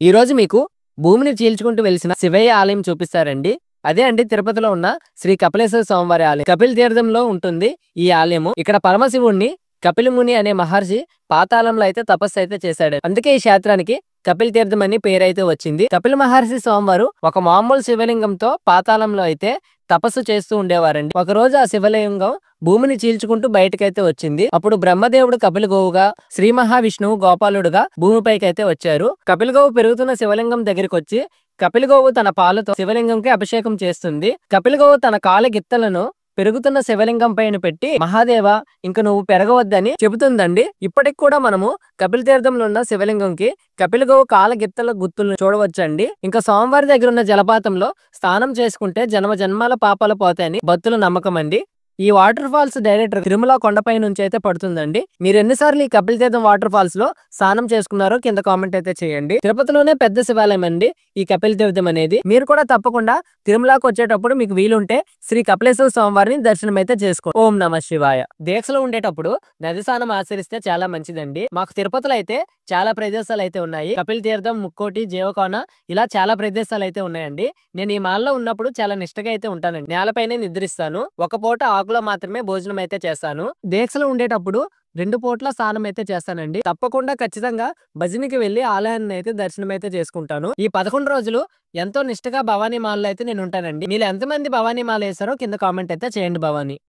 ఈరోజు మీకు భూమిని చీల్చుకుంటూ వెలిసిన శివయ్య ఆలయం చూపిస్తారండి. అదే అండి తిరుపతిలో ఉన్న శ్రీ కపిలేశ్వర స్వామివారి ఆలయం. కపిల్ తీర్థంలో ఉంటుంది ఈ ఆలయము. ఇక్కడ పరమశివుణ్ణి కపిల ముని అనే మహర్షి పాతాళంలో అయితే తపస్సు అయితే చేశాడు. అందుకే ఈ క్షేత్రానికి కపిల్ తీర్థం అని పేరైతే వచ్చింది. కపిల మహర్షి స్వామివారు ఒక మామూలు శివలింగంతో పాతాళంలో అయితే తపస్సు చేస్తూ ఉండేవారండి. ఒక రోజు ఆ శివలింగం భూమిని చీల్చుకుంటూ బయటకైతే వచ్చింది. అప్పుడు బ్రహ్మదేవుడు కపిల గోవుగా, శ్రీ మహావిష్ణువు గోపాలుడుగా భూమిపైకి అయితే వచ్చారు. కపిల గోవు పెరుగుతున్న శివలింగం దగ్గరికి వచ్చి కపిల గోవు తన పాలతో శివలింగంకి అభిషేకం చేస్తుంది. కపిల గోవు తన కాలి గిత్తలను పెరుగుతున్న శివలింగం పైన పెట్టి మహాదేవ ఇంక నువ్వు పెరగవద్దని చెబుతుందండి. ఇప్పటికి కూడా మనము కపిల తీర్థంలో ఉన్న శివలింగంకి కపిల గోవు కాల గిత్తల గుర్తులను చూడవచ్చండి. ఇంకా స్వామివారి దగ్గర ఉన్న జలపాతంలో స్నానం చేసుకుంటే జన్మ జన్మాల పాపాలు పోతాయని భక్తుల నమ్మకం అండి. ఈ వాటర్ ఫాల్స్ డైరెక్ట్ తిరుమల కొండపై నుంచి అయితే పడుతుందండి. మీరు ఎన్నిసార్లు ఈ కపిల తీర్థం వాటర్ ఫాల్స్ లో స్నానం చేసుకున్నారో కింద కామెంట్ అయితే చేయండి. తిరుపతిలోనే పెద్ద శివాలయం అండి ఈ కపిల తీర్థం అనేది. మీరు కూడా తప్పకుండా తిరుమలకు వచ్చేటప్పుడు మీకు వీలుంటే శ్రీ కపిలేశ్వర స్వామివారిని దర్శనం అయితే చేసుకోండి. ఓం నమ శివాయ. దీక్షలో ఉండేటప్పుడు నది స్నానం ఆచరిస్తే చాలా మంచిదండి. మాకు తిరుపతిలో అయితే చాలా ప్రదేశాలు అయితే ఉన్నాయి. కపిల తీర్థం, ముక్కోటి, జీవకోన ఇలా చాలా ప్రదేశాలు అయితే ఉన్నాయండి. నేను ఈ మాల్లో ఉన్నప్పుడు చాలా నిష్టగా అయితే ఉంటానండి. నేలపైనే నిద్రిస్తాను. ఒక పూట ఆకులో మాత్రమే భోజనం అయితే చేస్తాను. దీక్షలో ఉండేటప్పుడు 2 పూట్ల స్నానం అయితే చేస్తానండి. తప్పకుండా ఖచ్చితంగా భజనికి వెళ్లి ఆలయాన్ని అయితే దర్శనం అయితే చేసుకుంటాను. ఈ 11 రోజులు ఎంతో నిష్టగా భవానీ మాలలో అయితే నేను ఉంటానండి. మీరు ఎంతమంది భవానీ మాల వేసారో కింద కామెంట్ అయితే చేయండి. భవానీ